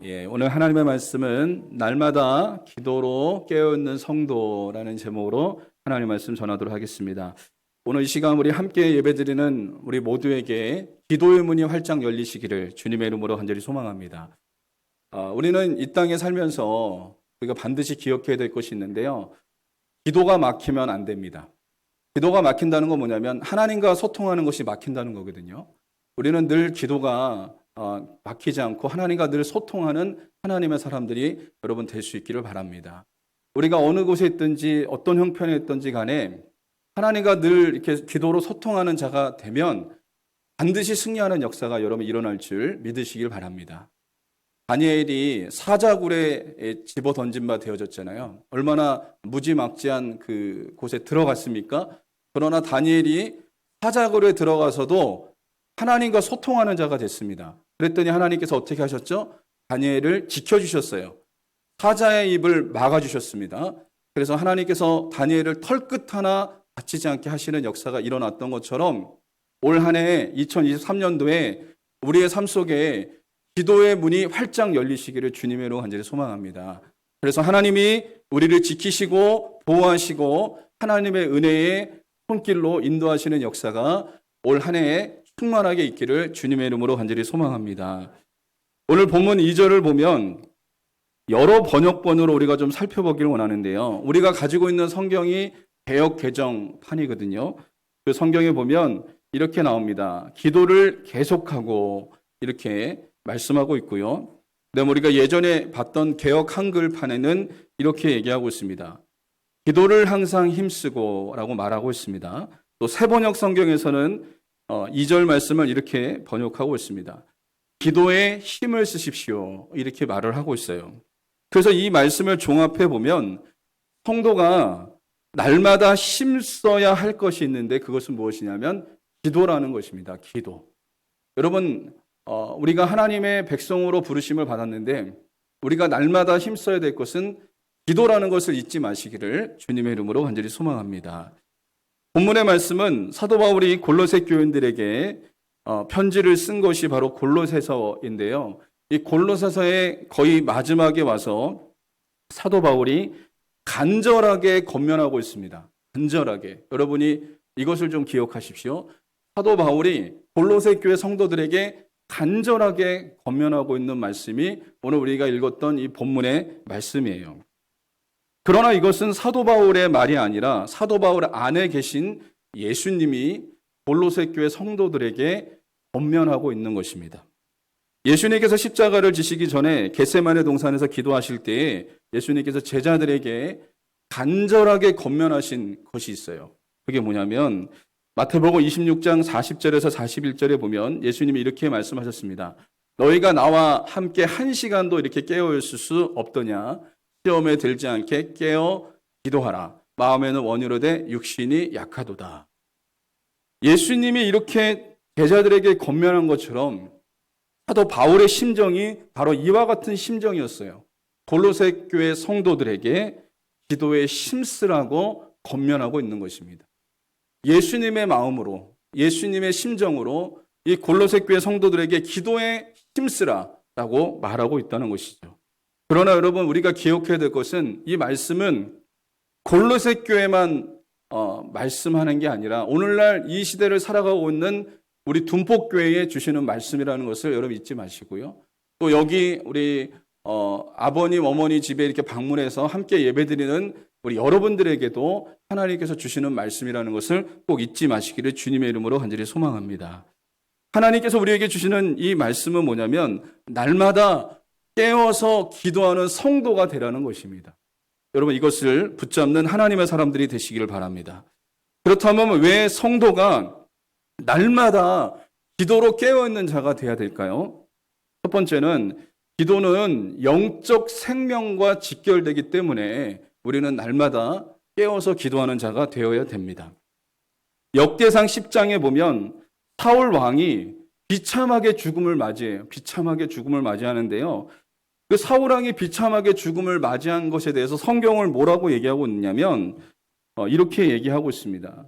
오늘 하나님의 말씀은 날마다 기도로 깨어있는 성도라는 제목으로 하나님의 말씀 전하도록 하겠습니다. 오늘 이 시간 우리 함께 예배드리는 우리 모두에게 기도의 문이 활짝 열리시기를 주님의 이름으로 간절히 소망합니다. 우리는 이 땅에 살면서 우리가 반드시 기억해야 될 것이 있는데요. 기도가 막히면 안 됩니다. 기도가 막힌다는 건 뭐냐면 하나님과 소통하는 것이 막힌다는 거거든요. 우리는 늘 기도가 막히지 않고 하나님과 늘 소통하는 하나님의 사람들이 여러분 될 수 있기를 바랍니다. 우리가 어느 곳에 있든지 어떤 형편에 있든지 간에 하나님과 늘 이렇게 기도로 소통하는 자가 되면 반드시 승리하는 역사가 여러분 일어날 줄 믿으시길 바랍니다. 다니엘이 사자굴에 집어 던진 바 되어졌잖아요. 얼마나 무지막지한 그 곳에 들어갔습니까? 그러나 다니엘이 사자굴에 들어가서도 하나님과 소통하는 자가 됐습니다. 그랬더니 하나님께서 어떻게 하셨죠? 다니엘을 지켜주셨어요. 사자의 입을 막아주셨습니다. 그래서 하나님께서 다니엘을 털끝 하나 다치지 않게 하시는 역사가 일어났던 것처럼 올 한 해 2023년도에 우리의 삶 속에 기도의 문이 활짝 열리시기를 주님의 이름으로 간절히 소망합니다. 그래서 하나님이 우리를 지키시고 보호하시고 하나님의 은혜의 손길로 인도하시는 역사가 올 한 해에 충만하게 있기를 주님의 이름으로 간절히 소망합니다. 오늘 본문 2절을 보면 여러 번역본으로 우리가 좀 살펴보기를 원하는데요. 우리가 가지고 있는 성경이 개역 개정판이거든요. 그 성경에 보면 이렇게 나옵니다. 기도를 계속하고 이렇게 말씀하고 있고요. 그다음에 우리가 예전에 봤던 개역 한글판에는 이렇게 얘기하고 있습니다. 기도를 항상 힘쓰고 라고 말하고 있습니다. 또 새번역 성경에서는 2절 말씀을 이렇게 번역하고 있습니다. 기도에 힘을 쓰십시오. 이렇게 말을 하고 있어요. 그래서 이 말씀을 종합해 보면 성도가 날마다 힘써야 할 것이 있는데 그것은 무엇이냐면 기도라는 것입니다. 기도. 여러분, 우리가 하나님의 백성으로 부르심을 받았는데 우리가 날마다 힘써야 될 것은 기도라는 것을 잊지 마시기를 주님의 이름으로 간절히 소망합니다. 본문의 말씀은 사도 바울이 골로새 교인들에게 편지를 쓴 것이 바로 골로새서인데요. 이 골로새서의 거의 마지막에 와서 사도 바울이 간절하게 권면하고 있습니다. 간절하게. 여러분이 이것을 좀 기억하십시오. 사도 바울이 골로새 교회 성도들에게 간절하게 권면하고 있는 말씀이 오늘 우리가 읽었던 이 본문의 말씀이에요. 그러나 이것은 사도 바울의 말이 아니라 사도 바울 안에 계신 예수님이 골로새 교회 성도들에게 권면하고 있는 것입니다. 예수님께서 십자가를 지시기 전에 겟세마네 동산에서 기도하실 때에 예수님께서 제자들에게 간절하게 권면하신 것이 있어요. 그게 뭐냐면 마태복음 26장 40절에서 41절에 보면 예수님이 이렇게 말씀하셨습니다. 너희가 나와 함께 한 시간도 이렇게 깨어 있을 수 없더냐? 시험에 들지 않게 깨어 기도하라. 마음에는 원이로되 육신이 약하도다. 예수님이 이렇게 제자들에게 권면한 것처럼 사도 바울의 심정이 바로 이와 같은 심정이었어요. 골로새 교회 성도들에게 기도에 힘쓰라고 권면하고 있는 것입니다. 예수님의 마음으로, 예수님의 심정으로 이 골로새 교회 성도들에게 기도에 힘쓰라라고 말하고 있다는 것이죠. 그러나 여러분 우리가 기억해야 될 것은 이 말씀은 골로새 교회만 말씀하는 게 아니라 오늘날 이 시대를 살아가고 있는 우리 둔폭교회에 주시는 말씀이라는 것을 여러분 잊지 마시고요. 또 여기 우리 아버님 어머니 집에 이렇게 방문해서 함께 예배드리는 우리 여러분들에게도 하나님께서 주시는 말씀이라는 것을 꼭 잊지 마시기를 주님의 이름으로 간절히 소망합니다. 하나님께서 우리에게 주시는 이 말씀은 뭐냐면 날마다 깨어서 기도하는 성도가 되라는 것입니다. 여러분 이것을 붙잡는 하나님의 사람들이 되시기를 바랍니다. 그렇다면 왜 성도가 날마다 기도로 깨어있는 자가 되어야 될까요? 첫 번째는 기도는 영적 생명과 직결되기 때문에 우리는 날마다 깨어서 기도하는 자가 되어야 됩니다. 역대상 10장에 보면 사울 왕이 비참하게 죽음을 맞이해요. 비참하게 죽음을 맞이하는데요. 그 사울 왕이 비참하게 죽음을 맞이한 것에 대해서 성경을 뭐라고 얘기하고 있냐면 이렇게 얘기하고 있습니다.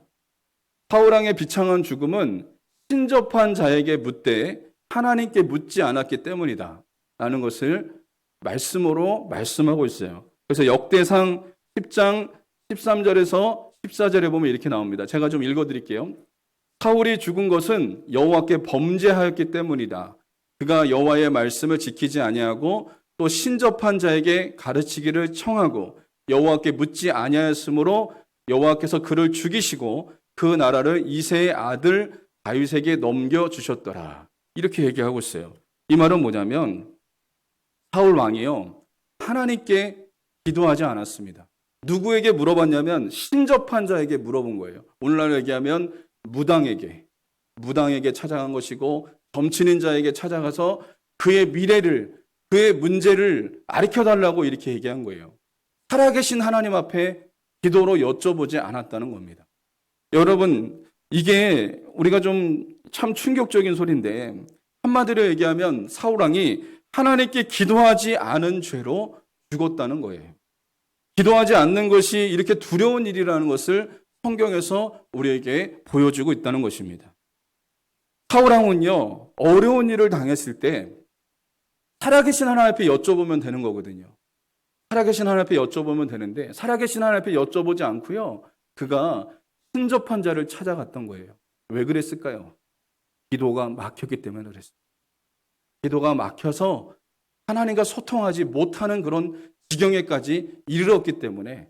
사울 왕의 비참한 죽음은 신접한 자에게 묻되 하나님께 묻지 않았기 때문이다. 라는 것을 말씀으로 말씀하고 있어요. 그래서 역대상 10장 13절에서 14절에 보면 이렇게 나옵니다. 제가 좀 읽어드릴게요. 사울이 죽은 것은 여호와께 범죄하였기 때문이다. 그가 여호와의 말씀을 지키지 아니하고 또 신접한 자에게 가르치기를 청하고 여호와께 묻지 아니하였으므로 여호와께서 그를 죽이시고 그 나라를 이새의 아들 다윗에게 넘겨주셨더라. 이렇게 얘기하고 있어요. 이 말은 뭐냐면 사울 왕이요, 하나님께 기도하지 않았습니다. 누구에게 물어봤냐면 신접한 자에게 물어본 거예요. 오늘날 얘기하면 무당에게 찾아간 것이고 점치는 자에게 찾아가서 그의 미래를, 그의 문제를 가르쳐달라고 이렇게 얘기한 거예요. 살아계신 하나님 앞에 기도로 여쭤보지 않았다는 겁니다. 여러분, 이게 우리가 좀 참 충격적인 소리인데 한마디로 얘기하면 사울 왕이 하나님께 기도하지 않은 죄로 죽었다는 거예요. 기도하지 않는 것이 이렇게 두려운 일이라는 것을 성경에서 우리에게 보여주고 있다는 것입니다. 사울 왕은요, 어려운 일을 당했을 때 살아계신 하나님 앞에 여쭤보면 되는 거거든요. 살아계신 하나님 앞에 여쭤보면 되는데 살아계신 하나님 앞에 여쭤보지 않고요, 그가 신접한 자를 찾아갔던 거예요. 왜 그랬을까요? 기도가 막혔기 때문에 그랬어요. 기도가 막혀서 하나님과 소통하지 못하는 그런 지경에까지 이르렀기 때문에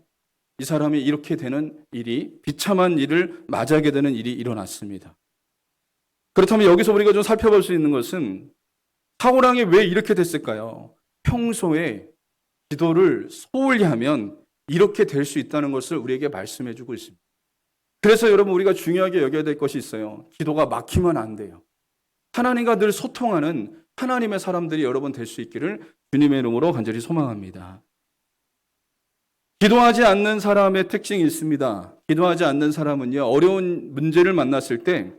이 사람이 이렇게 되는 일이, 비참한 일을 맞이하게 되는 일이 일어났습니다. 그렇다면 여기서 우리가 좀 살펴볼 수 있는 것은 사울 왕이 왜 이렇게 됐을까요? 평소에 기도를 소홀히 하면 이렇게 될 수 있다는 것을 우리에게 말씀해 주고 있습니다. 그래서 여러분, 우리가 중요하게 여겨야 될 것이 있어요. 기도가 막히면 안 돼요. 하나님과 늘 소통하는 하나님의 사람들이 여러분 될 수 있기를 주님의 이름으로 간절히 소망합니다. 기도하지 않는 사람의 특징이 있습니다. 기도하지 않는 사람은요, 어려운 문제를 만났을 때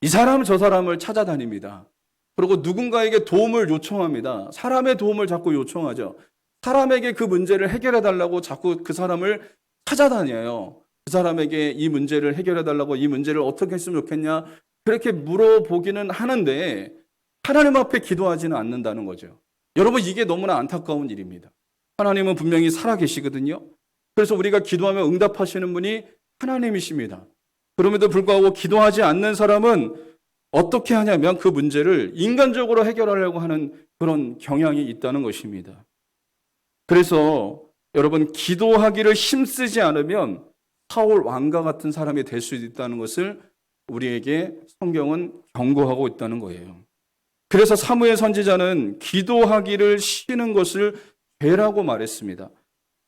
이 사람 저 사람을 찾아다닙니다. 그리고 누군가에게 도움을 요청합니다. 사람의 도움을 자꾸 요청하죠. 사람에게 그 문제를 해결해 달라고 자꾸 그 사람을 찾아다녀요. 그 사람에게 이 문제를 해결해 달라고, 이 문제를 어떻게 했으면 좋겠냐, 그렇게 물어보기는 하는데 하나님 앞에 기도하지는 않는다는 거죠. 여러분, 이게 너무나 안타까운 일입니다. 하나님은 분명히 살아계시거든요. 그래서 우리가 기도하면 응답하시는 분이 하나님이십니다. 그럼에도 불구하고 기도하지 않는 사람은 어떻게 하냐면 그 문제를 인간적으로 해결하려고 하는 그런 경향이 있다는 것입니다. 그래서 여러분, 기도하기를 힘쓰지 않으면 사울 왕과 같은 사람이 될 수 있다는 것을 우리에게 성경은 경고하고 있다는 거예요. 그래서 사무엘 선지자는 기도하기를 쉬는 것을 죄라고 말했습니다.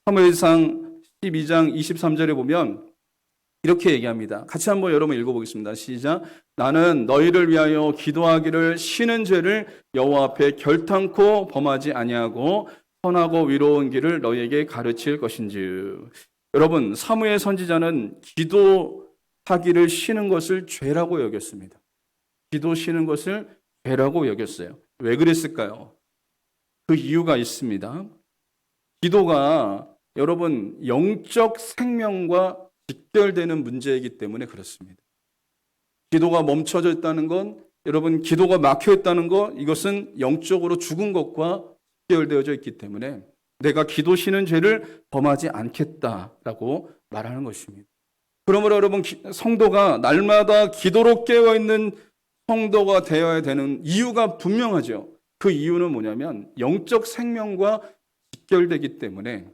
사무엘상 12장 23절에 보면 이렇게 얘기합니다. 같이 한번 여러분 읽어보겠습니다. 시작. 나는 너희를 위하여 기도하기를 쉬는 죄를 여호와 앞에 결탄코 범하지 아니하고 선하고 위로운 길을 너희에게 가르칠 것인즉. 여러분, 사무엘 선지자는 기도하기를 쉬는 것을 죄라고 여겼습니다. 기도 쉬는 것을 죄라고 여겼어요. 왜 그랬을까요? 그 이유가 있습니다. 기도가 여러분 영적 생명과 직결되는 문제이기 때문에 그렇습니다. 기도가 멈춰져 있다는 건, 여러분 기도가 막혀 있다는 것, 이것은 영적으로 죽은 것과 직결되어져 있기 때문에 내가 기도 쉬는 죄를 범하지 않겠다라고 말하는 것입니다. 그러므로 여러분, 성도가 날마다 기도로 깨어있는 성도가 되어야 되는 이유가 분명하죠. 그 이유는 뭐냐면 영적 생명과 직결되기 때문에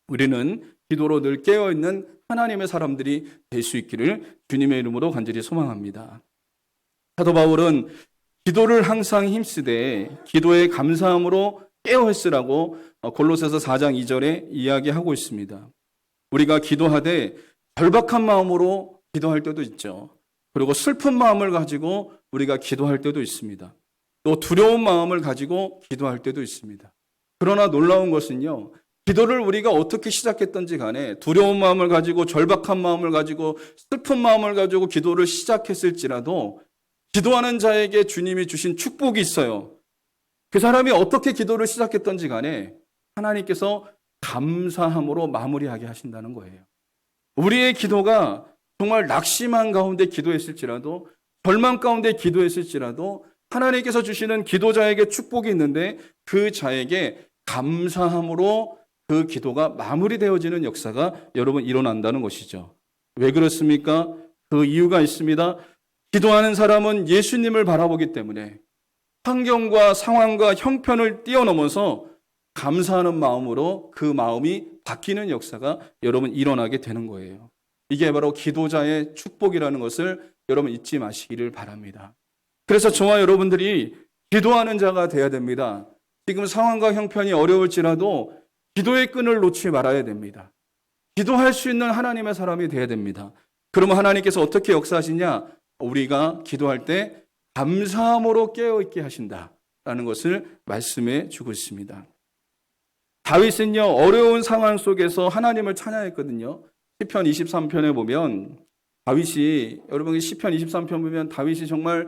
우리는 기도로 늘 깨어있는 하나님의 사람들이 될 수 있기를 주님의 이름으로 간절히 소망합니다. 사도 바울은 기도를 항상 힘쓰되 기도의 감사함으로 깨어있으라고 골로새서 4장 2절에 이야기하고 있습니다. 우리가 기도하되 절박한 마음으로 기도할 때도 있죠. 그리고 슬픈 마음을 가지고 우리가 기도할 때도 있습니다. 또 두려운 마음을 가지고 기도할 때도 있습니다. 그러나 놀라운 것은요, 기도를 우리가 어떻게 시작했던지 간에 두려운 마음을 가지고, 절박한 마음을 가지고, 슬픈 마음을 가지고 기도를 시작했을지라도 기도하는 자에게 주님이 주신 축복이 있어요. 그 사람이 어떻게 기도를 시작했던지 간에 하나님께서 감사함으로 마무리하게 하신다는 거예요. 우리의 기도가 정말 낙심한 가운데 기도했을지라도, 절망 가운데 기도했을지라도 하나님께서 주시는 기도자에게 축복이 있는데 그 자에게 감사함으로 그 기도가 마무리되어지는 역사가 여러분 일어난다는 것이죠. 왜 그렇습니까? 그 이유가 있습니다. 기도하는 사람은 예수님을 바라보기 때문에 환경과 상황과 형편을 뛰어넘어서 감사하는 마음으로 그 마음이 바뀌는 역사가 여러분 일어나게 되는 거예요. 이게 바로 기도자의 축복이라는 것을 여러분 잊지 마시기를 바랍니다. 그래서 저와 여러분들이 기도하는 자가 되어야 됩니다. 지금 상황과 형편이 어려울지라도 기도의 끈을 놓지 말아야 됩니다. 기도할 수 있는 하나님의 사람이 되어야 됩니다. 그러면 하나님께서 어떻게 역사하시냐? 우리가 기도할 때 감사함으로 깨어있게 하신다라는 것을 말씀해 주고 있습니다. 다윗은요, 어려운 상황 속에서 하나님을 찬양했거든요. 시편 23편에 보면 다윗이, 여러분 시편 23편 보면 다윗이 정말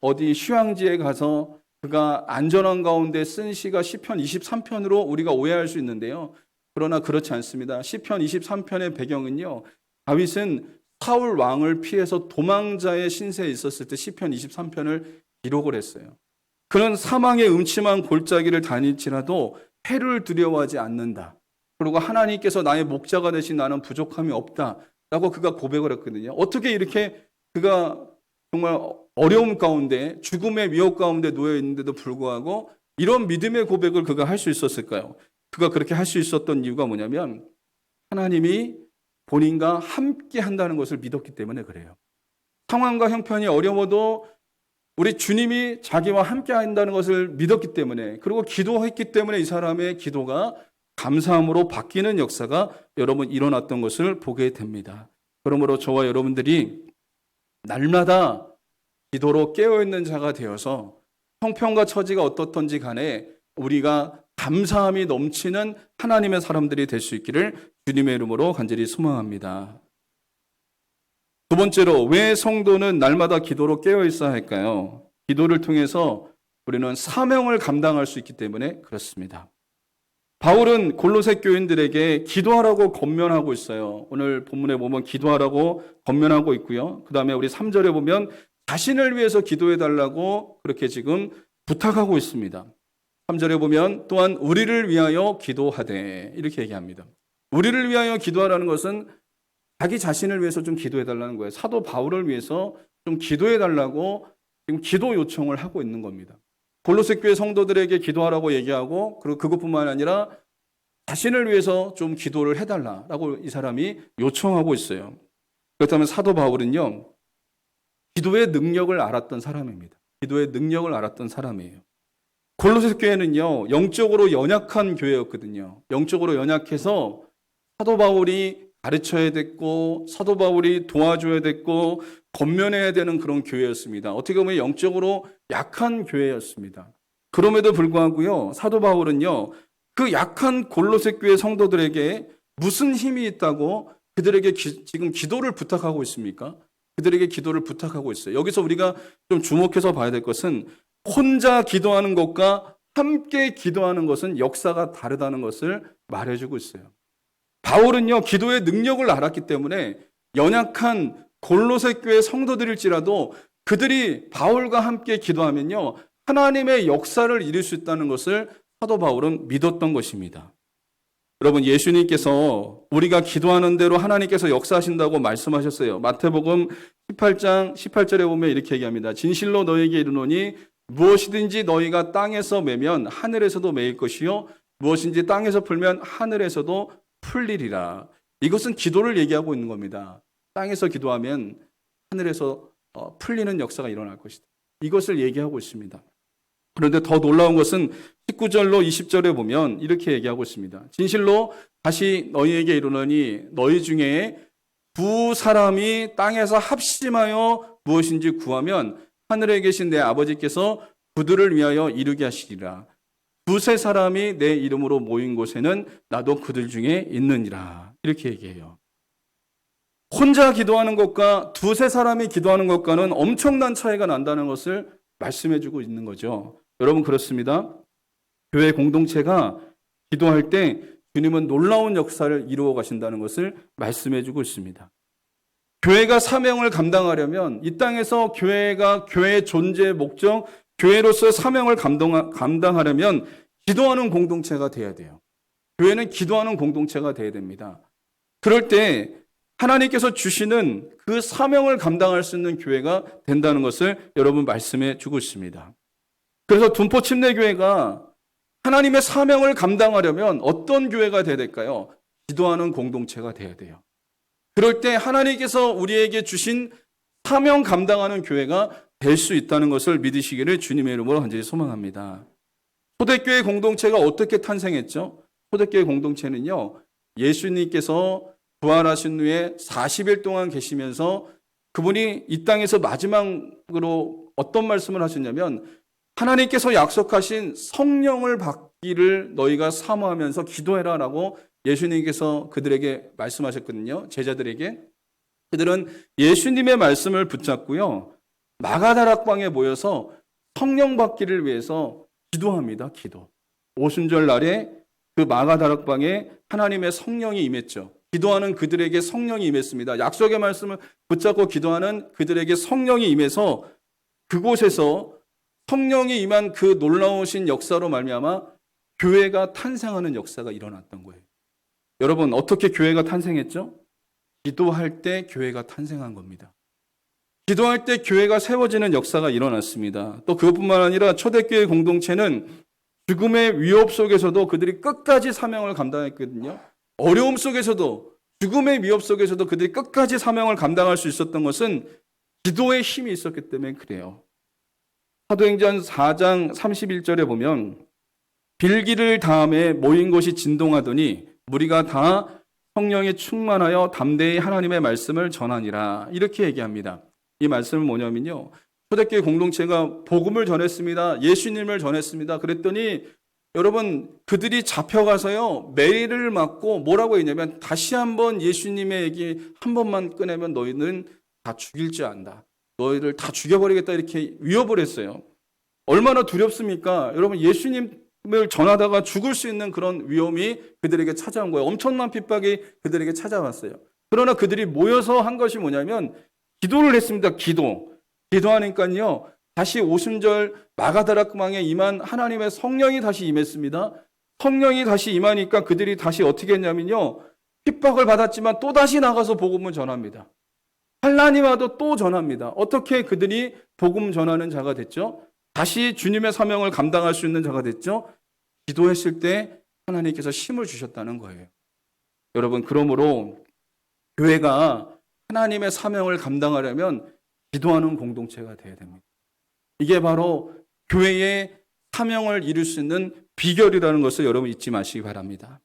어디 휴양지에 가서 그가 안전한 가운데 쓴 시가 시편 23편으로 우리가 오해할 수 있는데요. 그러나 그렇지 않습니다. 시편 23편의 배경은요, 다윗은 사울 왕을 피해서 도망자의 신세에 있었을 때 시편 23편을 기록을 했어요. 그는 사망의 음침한 골짜기를 다닐지라도 해를 두려워하지 않는다. 그리고 하나님께서 나의 목자가 되신 나는 부족함이 없다. 라고 그가 고백을 했거든요. 어떻게 이렇게 그가 정말 어려움 가운데 죽음의 위협 가운데 놓여 있는데도 불구하고 이런 믿음의 고백을 그가 할 수 있었을까요? 그가 그렇게 할 수 있었던 이유가 뭐냐면 하나님이 본인과 함께 한다는 것을 믿었기 때문에 그래요. 상황과 형편이 어려워도 우리 주님이 자기와 함께 한다는 것을 믿었기 때문에, 그리고 기도했기 때문에 이 사람의 기도가 감사함으로 바뀌는 역사가 여러분 일어났던 것을 보게 됩니다. 그러므로 저와 여러분들이 날마다 기도로 깨어있는 자가 되어서 형편과 처지가 어떻든지 간에 우리가 감사함이 넘치는 하나님의 사람들이 될 수 있기를 주님의 이름으로 간절히 소망합니다. 두 번째로, 왜 성도는 날마다 기도로 깨어 있어야 할까요? 기도를 통해서 우리는 사명을 감당할 수 있기 때문에 그렇습니다. 바울은 골로새 교인들에게 기도하라고 권면하고 있어요. 오늘 본문에 보면 기도하라고 권면하고 있고요. 그 다음에 우리 3절에 보면 자신을 위해서 기도해달라고 그렇게 지금 부탁하고 있습니다. 3절에 보면 또한 우리를 위하여 기도하되 이렇게 얘기합니다. 우리를 위하여 기도하라는 것은 자기 자신을 위해서 좀 기도해달라는 거예요. 사도 바울을 위해서 좀 기도해달라고 지금 기도 요청을 하고 있는 겁니다. 골로새 교회 성도들에게 기도하라고 얘기하고, 그리고 그것뿐만 아니라 자신을 위해서 좀 기도를 해달라고 이 사람이 요청하고 있어요. 그렇다면 사도 바울은요, 기도의 능력을 알았던 사람입니다. 기도의 능력을 알았던 사람이에요. 골로새 교회는요, 영적으로 연약한 교회였거든요. 영적으로 연약해서 사도 바울이 가르쳐야 됐고, 사도 바울이 도와줘야 됐고, 권면해야 되는 그런 교회였습니다. 어떻게 보면 영적으로 약한 교회였습니다. 그럼에도 불구하고요, 사도 바울은요, 그 약한 골로새 교회 성도들에게 무슨 힘이 있다고 그들에게 지금 기도를 부탁하고 있습니까? 그들에게 기도를 부탁하고 있어요. 여기서 우리가 좀 주목해서 봐야 될 것은 혼자 기도하는 것과 함께 기도하는 것은 역사가 다르다는 것을 말해주고 있어요. 바울은요, 기도의 능력을 알았기 때문에 연약한 골로새 교회 성도들일지라도 그들이 바울과 함께 기도하면요, 하나님의 역사를 이룰 수 있다는 것을 사도 바울은 믿었던 것입니다. 여러분, 예수님께서 우리가 기도하는 대로 하나님께서 역사하신다고 말씀하셨어요. 마태복음 18장 18절에 보면 이렇게 얘기합니다. 진실로 너희에게 이르노니 무엇이든지 너희가 땅에서 매면 하늘에서도 매일 것이요 무엇인지 땅에서 풀면 하늘에서도 풀리리라. 이것은 기도를 얘기하고 있는 겁니다. 땅에서 기도하면 하늘에서 풀리는 역사가 일어날 것이다. 이것을 얘기하고 있습니다. 그런데 더 놀라운 것은 19절로 20절에 보면 이렇게 얘기하고 있습니다. 진실로 다시 너희에게 이르노니 너희 중에 두 사람이 땅에서 합심하여 무엇인지 구하면 하늘에 계신 내 아버지께서 그들을 위하여 이루게 하시리라. 두세 사람이 내 이름으로 모인 곳에는 나도 그들 중에 있느니라. 이렇게 얘기해요. 혼자 기도하는 것과 두세 사람이 기도하는 것과는 엄청난 차이가 난다는 것을 말씀해주고 있는 거죠. 여러분, 그렇습니다. 교회 공동체가 기도할 때 주님은 놀라운 역사를 이루어 가신다는 것을 말씀해주고 있습니다. 교회가 사명을 감당하려면 이 땅에서 교회가 교회의 존재 목적, 교회로서의 사명을 감당하려면 기도하는 공동체가 돼야 돼요. 교회는 기도하는 공동체가 돼야 됩니다. 그럴 때 하나님께서 주시는 그 사명을 감당할 수 있는 교회가 된다는 것을 여러분 말씀해 주고 있습니다. 그래서 둔포 침례교회가 하나님의 사명을 감당하려면 어떤 교회가 돼야 될까요? 기도하는 공동체가 돼야 돼요. 그럴 때 하나님께서 우리에게 주신 사명 감당하는 교회가 될 수 있다는 것을 믿으시기를 주님의 이름으로 간절히 소망합니다. 초대교회 공동체가 어떻게 탄생했죠? 초대교회 공동체는요, 예수님께서 부활하신 후에 40일 동안 계시면서 그분이 이 땅에서 마지막으로 어떤 말씀을 하셨냐면 하나님께서 약속하신 성령을 받기를 너희가 사모하면서 기도해라 라고 예수님께서 그들에게 말씀하셨거든요. 제자들에게. 그들은 예수님의 말씀을 붙잡고요, 마가다락방에 모여서 성령 받기를 위해서 기도합니다. 기도. 오순절 날에 그 마가다락방에 하나님의 성령이 임했죠. 기도하는 그들에게 성령이 임했습니다. 약속의 말씀을 붙잡고 기도하는 그들에게 성령이 임해서 그곳에서 성령이 임한 그 놀라우신 역사로 말미암아 교회가 탄생하는 역사가 일어났던 거예요. 여러분, 어떻게 교회가 탄생했죠? 기도할 때 교회가 탄생한 겁니다. 기도할 때 교회가 세워지는 역사가 일어났습니다. 또 그것뿐만 아니라 초대교회 공동체는 죽음의 위협 속에서도 그들이 끝까지 사명을 감당했거든요. 어려움 속에서도, 죽음의 위협 속에서도 그들이 끝까지 사명을 감당할 수 있었던 것은 기도의 힘이 있었기 때문에 그래요. 사도행전 4장 31절에 보면 빌기를 다음에 모인 곳이 진동하더니 무리가 다 성령에 충만하여 담대히 하나님의 말씀을 전하니라. 이렇게 얘기합니다. 이 말씀은 뭐냐면요, 초대교회 공동체가 복음을 전했습니다. 예수님을 전했습니다. 그랬더니 여러분, 그들이 잡혀가서요, 매를 맞고 뭐라고 했냐면 다시 한번 예수님의 얘기 한 번만 꺼내면 너희는 다 죽일 줄 안다. 너희를 다 죽여버리겠다. 이렇게 위협을 했어요. 얼마나 두렵습니까? 여러분, 예수님을 전하다가 죽을 수 있는 그런 위험이 그들에게 찾아온 거예요. 엄청난 핍박이 그들에게 찾아왔어요. 그러나 그들이 모여서 한 것이 뭐냐면 기도를 했습니다. 기도하니까요, 다시 오순절 마가다락방에 임한 하나님의 성령이 다시 임했습니다. 성령이 다시 임하니까 그들이 다시 어떻게 했냐면요, 핍박을 받았지만 또다시 나가서 복음을 전합니다. 환난이 와도 또 전합니다. 어떻게 그들이 복음 전하는 자가 됐죠? 다시 주님의 사명을 감당할 수 있는 자가 됐죠? 기도했을 때 하나님께서 힘을 주셨다는 거예요. 여러분, 그러므로 교회가 하나님의 사명을 감당하려면 기도하는 공동체가 되어야 됩니다. 이게 바로 교회의 사명을 이룰 수 있는 비결이라는 것을 여러분 잊지 마시기 바랍니다.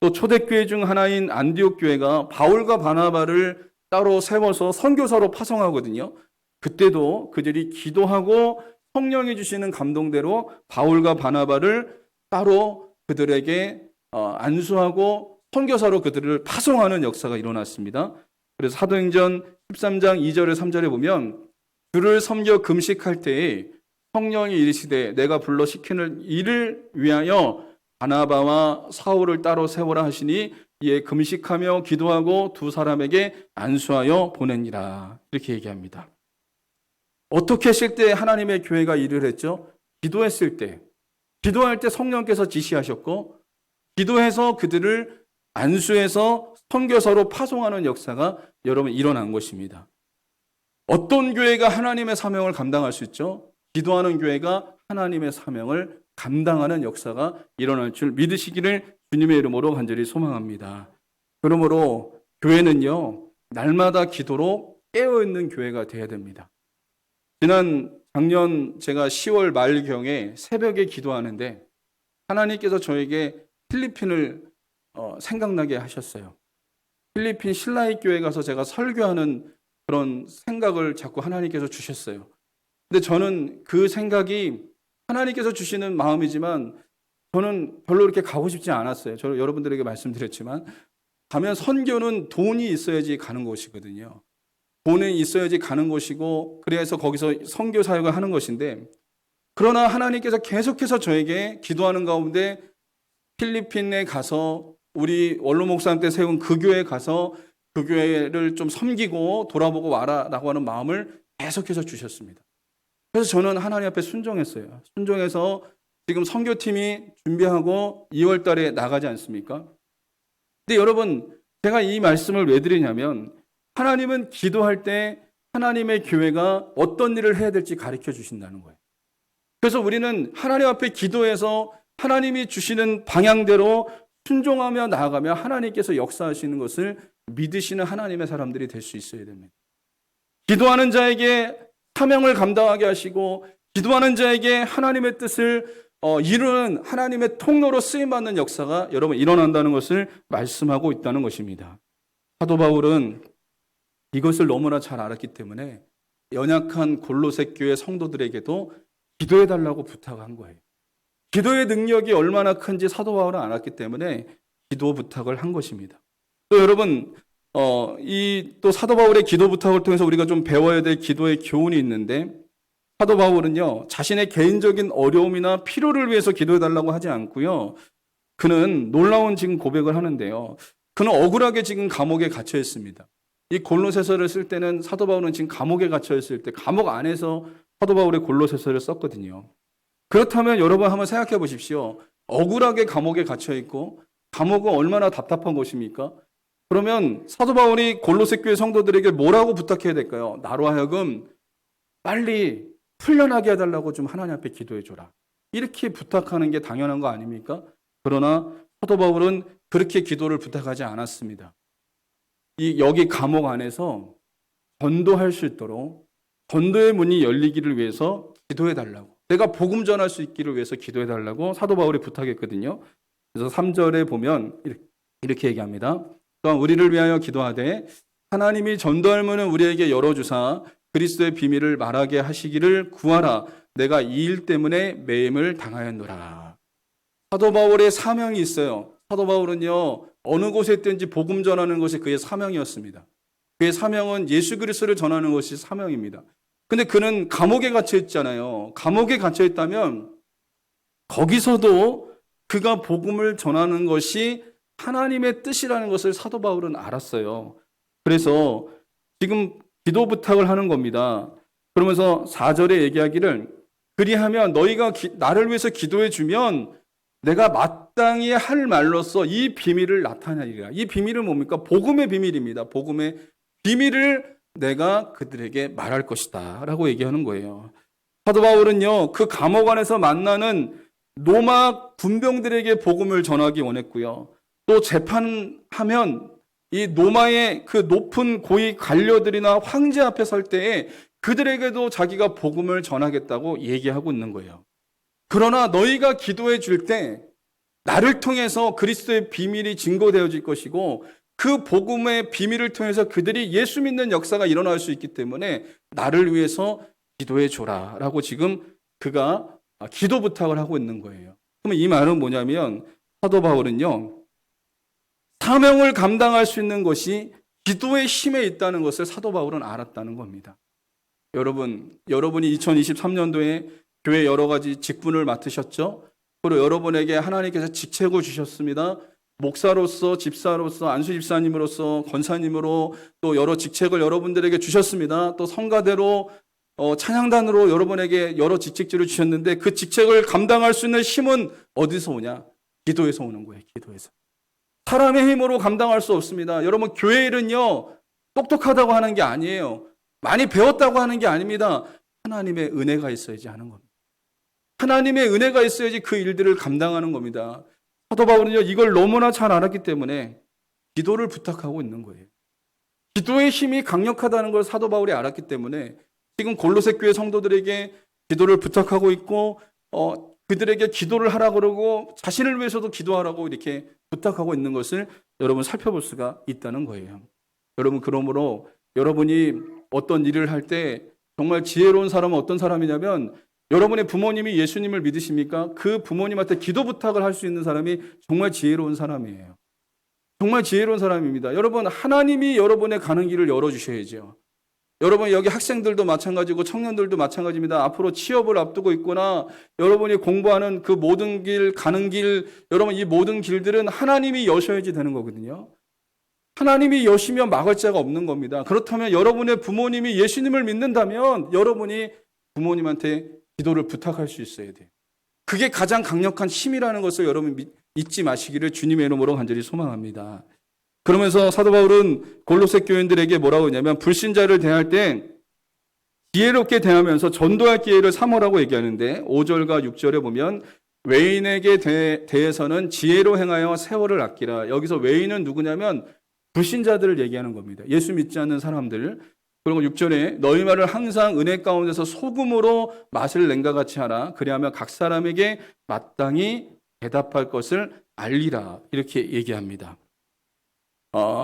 또 초대교회 중 하나인 안디옥 교회가 바울과 바나바를 따로 세워서 선교사로 파송하거든요. 그때도 그들이 기도하고 성령이 주시는 감동대로 바울과 바나바를 따로 그들에게 안수하고 선교사로 그들을 파송하는 역사가 일어났습니다. 그래서 사도행전 13장 2절에 3절에 보면 주를 섬겨 금식할 때에 성령이 이르시되 내가 불러 시키는 일을 위하여 바나바와 사울을 따로 세우라 하시니 이에 금식하며 기도하고 두 사람에게 안수하여 보내니라. 이렇게 얘기합니다. 어떻게 했을 때 하나님의 교회가 일을 했죠? 기도했을 때. 기도할 때 성령께서 지시하셨고 기도해서 그들을 안수해서 선교사로 파송하는 역사가 여러분 일어난 것입니다. 어떤 교회가 하나님의 사명을 감당할 수 있죠? 기도하는 교회가 하나님의 사명을 감당하는 역사가 일어날 줄 믿으시기를 주님의 이름으로 간절히 소망합니다. 그러므로 교회는요, 날마다 기도로 깨어있는 교회가 되어야 됩니다. 작년 제가 10월 말경에 새벽에 기도하는데 하나님께서 저에게 필리핀을 생각나게 하셨어요. 필리핀 실라이 교회 가서 제가 설교하는 그런 생각을 자꾸 하나님께서 주셨어요. 근데 저는 그 생각이 하나님께서 주시는 마음이지만 저는 별로 이렇게 가고 싶지 않았어요. 저는 여러분들에게 말씀드렸지만 가면 선교는 돈이 있어야지 가는 곳이거든요. 돈이 있어야지 가는 곳이고 그래서 거기서 선교 사역을 하는 것인데 그러나 하나님께서 계속해서 저에게 기도하는 가운데 필리핀에 가서 우리 원로 목사님께 세운 그 교회에 가서 그 교회를 좀 섬기고 돌아보고 와라라고 하는 마음을 계속해서 주셨습니다. 그래서 저는 하나님 앞에 순종했어요. 순종해서 지금 선교팀이 준비하고 2월 달에 나가지 않습니까? 근데 여러분, 제가 이 말씀을 왜 드리냐면 하나님은 기도할 때 하나님의 교회가 어떤 일을 해야 될지 가르쳐 주신다는 거예요. 그래서 우리는 하나님 앞에 기도해서 하나님이 주시는 방향대로 순종하며 나아가며 하나님께서 역사하시는 것을 믿으시는 하나님의 사람들이 될 수 있어야 됩니다. 기도하는 자에게 사명을 감당하게 하시고 기도하는 자에게 하나님의 뜻을 이루는 하나님의 통로로 쓰임받는 역사가 여러분 일어난다는 것을 말씀하고 있다는 것입니다. 사도 바울은 이것을 너무나 잘 알았기 때문에 연약한 골로새 교회 성도들에게도 기도해달라고 부탁한 거예요. 기도의 능력이 얼마나 큰지 사도 바울은 알았기 때문에 기도 부탁을 한 것입니다. 또 여러분, 또 사도 바울의 기도 부탁을 통해서 우리가 좀 배워야 될 기도의 교훈이 있는데, 사도 바울은요, 자신의 개인적인 어려움이나 필요를 위해서 기도해달라고 하지 않고요, 그는 놀라운 지금 고백을 하는데요, 그는 억울하게 지금 감옥에 갇혀 있습니다. 이 골로새서를 쓸 때는 사도 바울은 지금 감옥에 갇혀 있을 때 감옥 안에서 사도 바울의 골로새서를 썼거든요. 그렇다면 여러분 한번 생각해 보십시오. 억울하게 감옥에 갇혀 있고 감옥은 얼마나 답답한 것입니까? 그러면 사도 바울이 골로새 교회 성도들에게 뭐라고 부탁해야 될까요? 나로 하여금 빨리 풀려나게 해달라고 좀 하나님 앞에 기도해 줘라. 이렇게 부탁하는 게 당연한 거 아닙니까? 그러나 사도 바울은 그렇게 기도를 부탁하지 않았습니다. 여기 감옥 안에서 전도할 수 있도록 전도의 문이 열리기를 위해서 기도해 달라고, 내가 복음 전할 수 있기를 위해서 기도해 달라고 사도 바울이 부탁했거든요. 그래서 3절에 보면 이렇게 얘기합니다. 또한 우리를 위하여 기도하되 하나님이 전도할 문을 우리에게 열어주사 그리스도의 비밀을 말하게 하시기를 구하라. 내가 이 일 때문에 매임을 당하였노라. 사도 바울의 사명이 있어요. 사도 바울은요, 어느 곳에 있든지 복음 전하는 것이 그의 사명이었습니다. 그의 사명은 예수 그리스도를 전하는 것이 사명입니다. 근데 그는 감옥에 갇혀 있잖아요. 감옥에 갇혀 있다면 거기서도 그가 복음을 전하는 것이 하나님의 뜻이라는 것을 사도 바울은 알았어요. 그래서 지금 기도 부탁을 하는 겁니다. 그러면서 4절에 얘기하기를 그리하면 너희가 나를 위해서 기도해 주면 내가 마땅히 할 말로써 이 비밀을 나타내리라. 이 비밀은 뭡니까? 복음의 비밀입니다. 복음의 비밀을 내가 그들에게 말할 것이다 라고 얘기하는 거예요. 사도 바울은요, 그 감옥 안에서 만나는 로마 군병들에게 복음을 전하기 원했고요. 또 재판하면 이 로마의 그 높은 고위 관료들이나 황제 앞에 설 때에 그들에게도 자기가 복음을 전하겠다고 얘기하고 있는 거예요. 그러나 너희가 기도해 줄 때 나를 통해서 그리스도의 비밀이 증거되어질 것이고 그 복음의 비밀을 통해서 그들이 예수 믿는 역사가 일어날 수 있기 때문에 나를 위해서 기도해 줘라 라고 지금 그가 기도 부탁을 하고 있는 거예요. 그러면 이 말은 뭐냐면 사도 바울은요, 사명을 감당할 수 있는 것이 기도의 힘에 있다는 것을 사도 바울은 알았다는 겁니다. 여러분이 2023년도에 교회 여러 가지 직분을 맡으셨죠? 그리고 여러분에게 하나님께서 직책을 주셨습니다. 목사로서, 집사로서, 안수 집사님으로서, 권사님으로 또 여러 직책을 여러분들에게 주셨습니다. 또 성가대로, 찬양단으로 여러분에게 여러 직책들을 주셨는데 그 직책을 감당할 수 있는 힘은 어디서 오냐? 기도에서 오는 거예요. 기도에서. 사람의 힘으로 감당할 수 없습니다. 여러분, 교회 일은요, 똑똑하다고 하는 게 아니에요. 많이 배웠다고 하는 게 아닙니다. 하나님의 은혜가 있어야지 하는 겁니다. 하나님의 은혜가 있어야지 그 일들을 감당하는 겁니다. 사도 바울은요, 이걸 너무나 잘 알았기 때문에 기도를 부탁하고 있는 거예요. 기도의 힘이 강력하다는 걸 사도 바울이 알았기 때문에 지금 골로새 교회 성도들에게 기도를 부탁하고 있고, 그들에게 기도를 하라고 그러고 자신을 위해서도 기도하라고 이렇게 부탁하고 있는 것을 여러분 살펴볼 수가 있다는 거예요. 여러분, 그러므로 여러분이 어떤 일을 할 때 정말 지혜로운 사람은 어떤 사람이냐면 여러분의 부모님이 예수님을 믿으십니까? 그 부모님한테 기도 부탁을 할 수 있는 사람이 정말 지혜로운 사람이에요. 정말 지혜로운 사람입니다. 여러분, 하나님이 여러분의 가는 길을 열어주셔야죠. 여러분, 여기 학생들도 마찬가지고 청년들도 마찬가지입니다. 앞으로 취업을 앞두고 있거나 여러분이 공부하는 그 모든 길, 가는 길, 여러분 이 모든 길들은 하나님이 여셔야지 되는 거거든요. 하나님이 여시면 막을 자가 없는 겁니다. 그렇다면 여러분의 부모님이 예수님을 믿는다면 여러분이 부모님한테 기도를 부탁할 수 있어야 돼요. 그게 가장 강력한 힘이라는 것을 여러분 잊지 마시기를 주님의 이름으로 간절히 소망합니다. 그러면서 사도 바울은 골로새 교인들에게 뭐라고 하냐면 불신자를 대할 때 지혜롭게 대하면서 전도할 기회를 삼으라고 얘기하는데 5절과 6절에 보면 외인에게 대해서는 지혜로 행하여 세월을 아끼라. 여기서 외인은 누구냐면 불신자들을 얘기하는 겁니다. 예수 믿지 않는 사람들. 그리고 6절에 너희 말을 항상 은혜 가운데서 소금으로 맛을 낸과 같이 하라. 그리하면 각 사람에게 마땅히 대답할 것을 알리라. 이렇게 얘기합니다.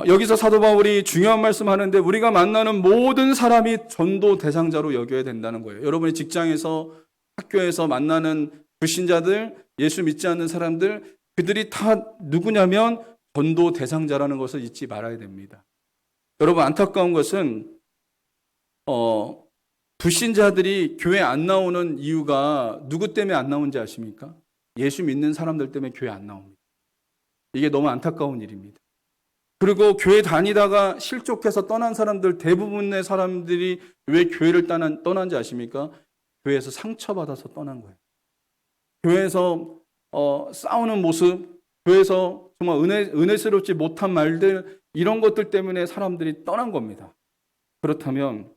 여기서 사도 바울이 중요한 말씀하는데 우리가 만나는 모든 사람이 전도 대상자로 여겨야 된다는 거예요. 여러분이 직장에서 학교에서 만나는 불신자들, 예수 믿지 않는 사람들, 그들이 다 누구냐면 전도 대상자라는 것을 잊지 말아야 됩니다. 여러분 안타까운 것은 불신자들이 교회 안 나오는 이유가 누구 때문에 안 나오는지 아십니까? 예수 믿는 사람들 때문에 교회 안 나옵니다. 이게 너무 안타까운 일입니다. 그리고 교회 다니다가 실족해서 떠난 사람들 대부분의 사람들이 왜 교회를 떠난지 아십니까? 교회에서 상처받아서 떠난 거예요. 교회에서 싸우는 모습, 교회에서 정말 은혜스럽지 못한 말들 이런 것들 때문에 사람들이 떠난 겁니다. 그렇다면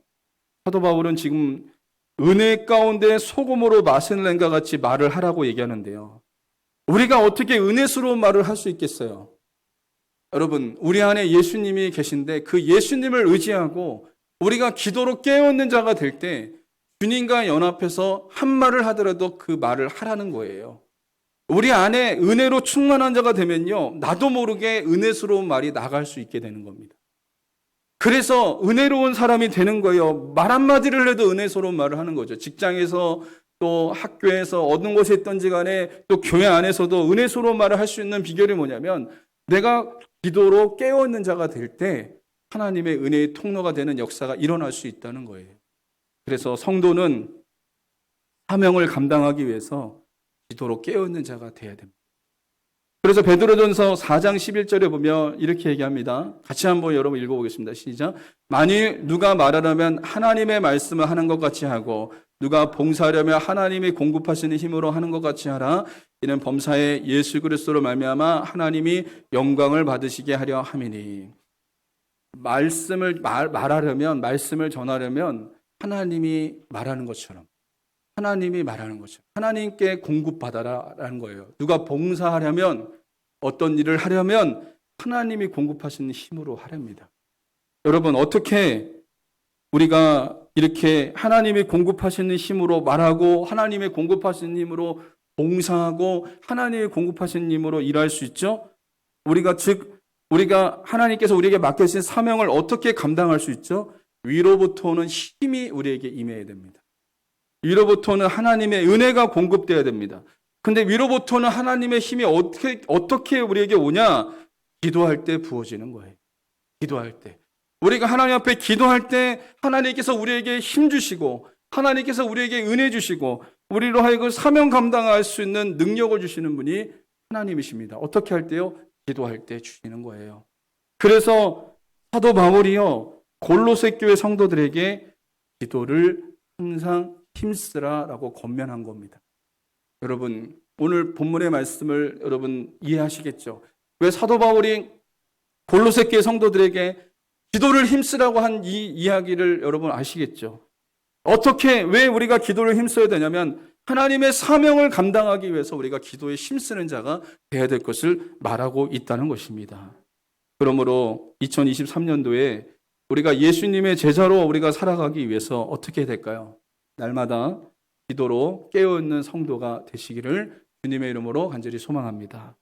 사도 바울은 지금 은혜 가운데 소금으로 맛을 낸과 같이 말을 하라고 얘기하는데요. 우리가 어떻게 은혜스러운 말을 할 수 있겠어요? 여러분, 우리 안에 예수님이 계신데 그 예수님을 의지하고 우리가 기도로 깨어있는 자가 될 때 주님과 연합해서 한 말을 하더라도 그 말을 하라는 거예요. 우리 안에 은혜로 충만한 자가 되면요, 나도 모르게 은혜스러운 말이 나갈 수 있게 되는 겁니다. 그래서 은혜로운 사람이 되는 거예요. 말 한마디를 해도 은혜스러운 말을 하는 거죠. 직장에서 또 학교에서 어느 곳에 있든지 간에 또 교회 안에서도 은혜스러운 말을 할 수 있는 비결이 뭐냐면 내가 기도로 깨어있는 자가 될 때 하나님의 은혜의 통로가 되는 역사가 일어날 수 있다는 거예요. 그래서 성도는 사명을 감당하기 위해서 기도로 깨어있는 자가 되어야 됩니다. 그래서 베드로전서 4장 11절에 보면 이렇게 얘기합니다. 같이 한번 여러분 읽어보겠습니다. 시작. 만일 누가 말하려면 하나님의 말씀을 하는 것 같이 하고 누가 봉사하려면 하나님이 공급하시는 힘으로 하는 것 같이 하라. 이는 범사에 예수 그리스도로 말미암아 하나님이 영광을 받으시게 하려 함이니. 말씀을 말하려면 말씀을 전하려면 하나님이 말하는 것처럼 하나님께 공급받아라라는 거예요. 누가 봉사하려면 어떤 일을 하려면 하나님이 공급하시는 힘으로 하랍니다. 여러분 어떻게 우리가 이렇게 하나님이 공급하시는 힘으로 말하고 하나님의 공급하시는 힘으로 봉사하고 하나님의 공급하시는 힘으로 일할 수 있죠? 우리가 하나님께서 우리에게 맡겨주신 사명을 어떻게 감당할 수 있죠? 위로부터 오는 힘이 우리에게 임해야 됩니다. 위로부터는 하나님의 은혜가 공급되어야 됩니다. 근데 위로부터는 하나님의 힘이 어떻게 우리에게 오냐? 기도할 때 부어지는 거예요. 기도할 때. 우리가 하나님 앞에 기도할 때 하나님께서 우리에게 힘 주시고 하나님께서 우리에게 은혜 주시고 우리로 하여금 사명 감당할 수 있는 능력을 주시는 분이 하나님이십니다. 어떻게 할 때요? 기도할 때 주시는 거예요. 그래서 사도 바울이요 골로새 교회 성도들에게 기도를 항상 힘쓰라라고 권면한 겁니다. 여러분 오늘 본문의 말씀을 여러분 이해하시겠죠? 왜 사도 바울이 골로새 교회 성도들에게 기도를 힘쓰라고 한 이 이야기를 여러분 아시겠죠? 왜 우리가 기도를 힘써야 되냐면 하나님의 사명을 감당하기 위해서 우리가 기도에 힘쓰는 자가 되어야 될 것을 말하고 있다는 것입니다. 그러므로 2023년도에 우리가 예수님의 제자로 우리가 살아가기 위해서 어떻게 해야 될까요? 날마다 기도로 깨어있는 성도가 되시기를 주님의 이름으로 간절히 소망합니다.